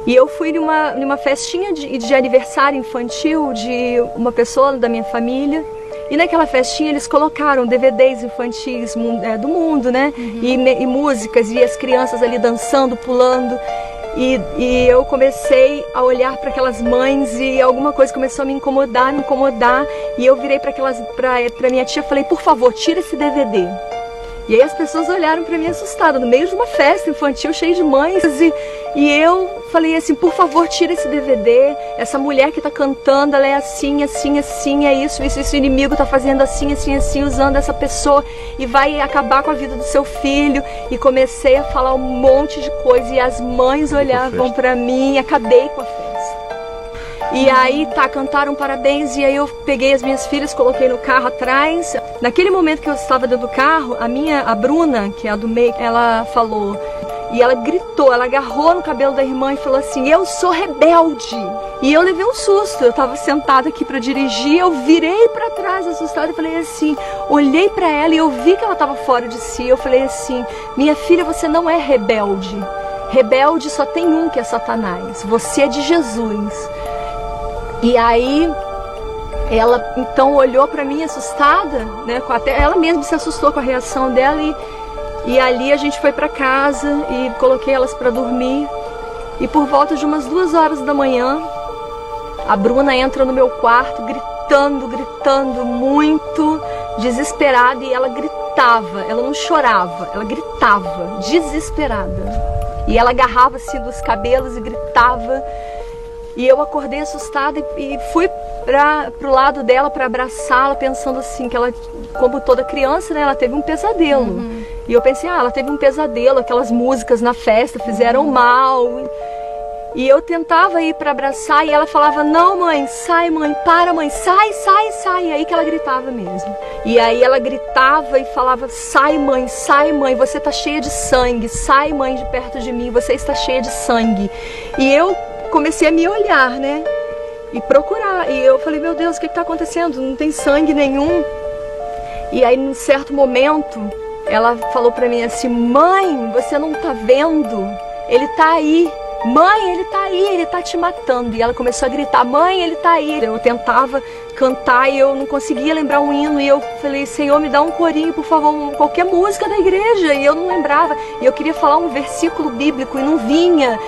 E eu fui numa festinha de aniversário infantil de uma pessoa da minha família. E naquela festinha eles colocaram DVDs infantis do mundo, né? E músicas, e as crianças ali dançando, pulando. E eu comecei a olhar para aquelas mães e alguma coisa começou a me incomodar. E eu virei para minha tia e falei, por favor, tira esse DVD. E aí as pessoas olharam para mim assustadas, no meio de uma festa infantil cheia de mães. E eu falei assim, por favor, tira esse DVD. Essa mulher que está cantando, ela é assim, assim, assim, é isso. O inimigo está fazendo assim, assim, assim, usando essa pessoa e vai acabar com a vida do seu filho. E comecei a falar um monte de coisa e as mães olhavam para mim e acabei com a festa. E aí, cantaram parabéns, e aí eu peguei as minhas filhas, coloquei no carro atrás. Naquele momento que eu estava dentro do carro, a Bruna, que é a do meio, ela falou, e ela gritou, ela agarrou no cabelo da irmã e falou assim, eu sou rebelde. E eu levei um susto, eu estava sentada aqui para dirigir, eu virei para trás assustada e falei assim, olhei para ela e eu vi que ela estava fora de si, eu falei assim, minha filha, você não é rebelde. Rebelde só tem um, que é Satanás, você é de Jesus. E aí, ela então olhou para mim assustada, né? Até ela mesma se assustou com a reação dela e ali a gente foi para casa e coloquei elas para dormir. E por volta de umas 2 horas da manhã, a Bruna entra no meu quarto gritando muito, desesperada, e ela gritava, ela não chorava, ela gritava, desesperada. E ela agarrava assim dos cabelos e gritava. E eu acordei assustada e fui pro lado dela para abraçá-la, pensando assim, que ela, como toda criança, né, ela teve um pesadelo. E eu pensei, ela teve um pesadelo, aquelas músicas na festa fizeram mal. E eu tentava ir para abraçar e ela falava, não mãe, sai mãe, para mãe, sai. E aí que ela gritava mesmo. E aí ela gritava e falava, sai mãe, você tá cheia de sangue, sai mãe de perto de mim, você está cheia de sangue. E eu comecei a me olhar, né, e procurar, e eu falei, meu Deus, o que está acontecendo? Não tem sangue nenhum. E aí, num certo momento, ela falou para mim assim, mãe, você não tá vendo? Ele tá aí. Mãe, ele tá aí, ele tá te matando. E ela começou a gritar, mãe, ele tá aí. Eu tentava cantar e eu não conseguia lembrar um hino. E eu falei, Senhor, me dá um corinho, por favor, qualquer música da igreja. E eu não lembrava. E eu queria falar um versículo bíblico e não vinha.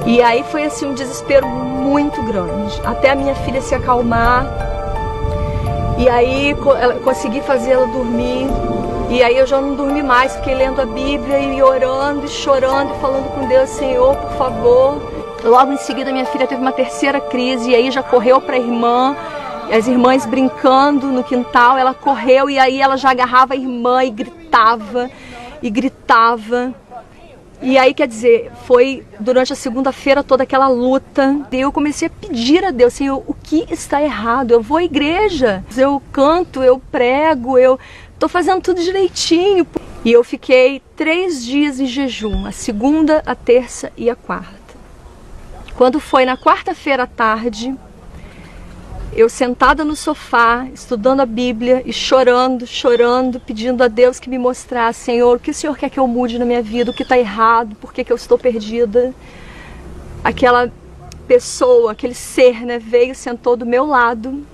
E aí foi assim um desespero muito grande, até a minha filha se acalmar. E aí consegui fazer ela dormir. E aí eu já não dormi mais, fiquei lendo a Bíblia e orando e chorando e falando com Deus, Senhor, por favor. Logo em seguida minha filha teve uma terceira crise e aí já correu para a irmã, as irmãs brincando no quintal, ela correu e aí ela já agarrava a irmã e gritava e gritava. E aí, quer dizer, foi durante a segunda-feira toda aquela luta. E eu comecei a pedir a Deus, Senhor, o que está errado? Eu vou à igreja, eu canto, eu prego, eu estou fazendo tudo direitinho. E eu fiquei 3 dias em jejum, a segunda, a terça e a quarta. Quando foi na quarta-feira à tarde, eu sentada no sofá, estudando a Bíblia e chorando, pedindo a Deus que me mostrasse, Senhor, o que o Senhor quer que eu mude na minha vida, o que está errado, por que eu estou perdida. Aquela pessoa, aquele ser, né, veio, sentou do meu lado.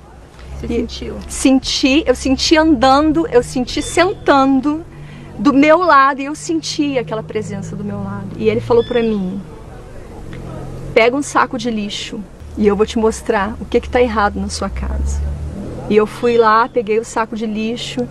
Você sentiu? Eu senti andando, eu senti sentando do meu lado e eu senti aquela presença do meu lado. E ele falou para mim, pega um saco de lixo e eu vou te mostrar o que está errado na sua casa. E eu fui lá, peguei o saco de lixo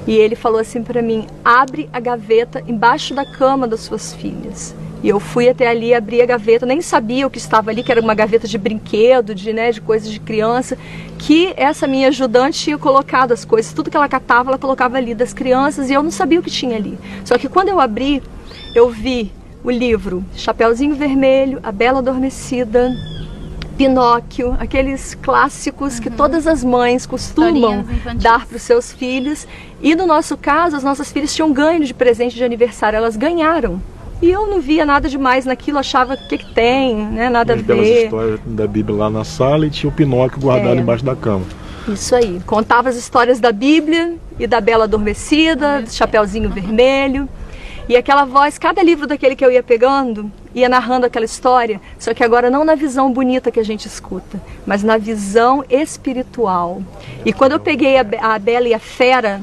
e ele falou assim para mim, abre a gaveta embaixo da cama das suas filhas. E eu fui até ali, abri a gaveta, nem sabia o que estava ali, que era uma gaveta de brinquedo, de coisas de criança, que essa minha ajudante tinha colocado as coisas, tudo que ela catava, ela colocava ali das crianças, e eu não sabia o que tinha ali. Só que quando eu abri, eu vi o livro Chapeuzinho Vermelho, A Bela Adormecida, Pinóquio, aqueles clássicos que todas as mães costumam dar para os seus filhos. E no nosso caso, as nossas filhas tinham ganho de presente de aniversário, elas ganharam. E eu não via nada demais naquilo, achava o que tem, né? Nada a ver. As histórias da Bíblia lá na sala e tinha o Pinóquio guardado embaixo da cama. Isso aí, contava as histórias da Bíblia e da Bela Adormecida, do Chapeuzinho Vermelho. E aquela voz, cada livro daquele que eu ia pegando, ia narrando aquela história, só que agora não na visão bonita que a gente escuta, mas na visão espiritual. E quando eu peguei a Bela e a Fera,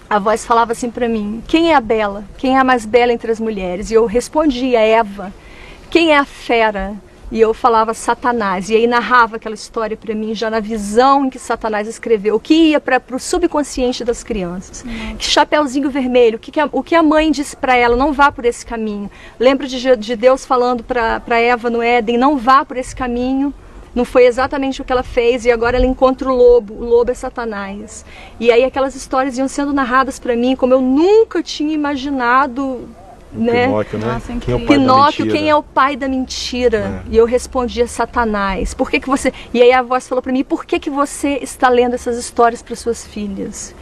a voz falava assim para mim: quem é a Bela? Quem é a mais bela entre as mulheres? E eu respondia: Eva. Quem é a Fera? E eu falava: Satanás. E aí narrava aquela história para mim, já na visão em que Satanás escreveu, o que ia para o subconsciente das crianças. Que Chapeuzinho Vermelho, o que a mãe disse para ela: não vá por esse caminho. Lembro de Deus falando para Eva no Éden: não vá por esse caminho. Não foi exatamente o que ela fez, e agora ela encontra o lobo é Satanás. E aí aquelas histórias iam sendo narradas para mim como eu nunca tinha imaginado. Né? Pinóquio, né? Nossa, Quem é o pai Pinóquio, da quem é o pai da mentira? E eu respondia: Satanás. Por que você... E aí a voz falou para mim: por que você está lendo essas histórias para suas filhas?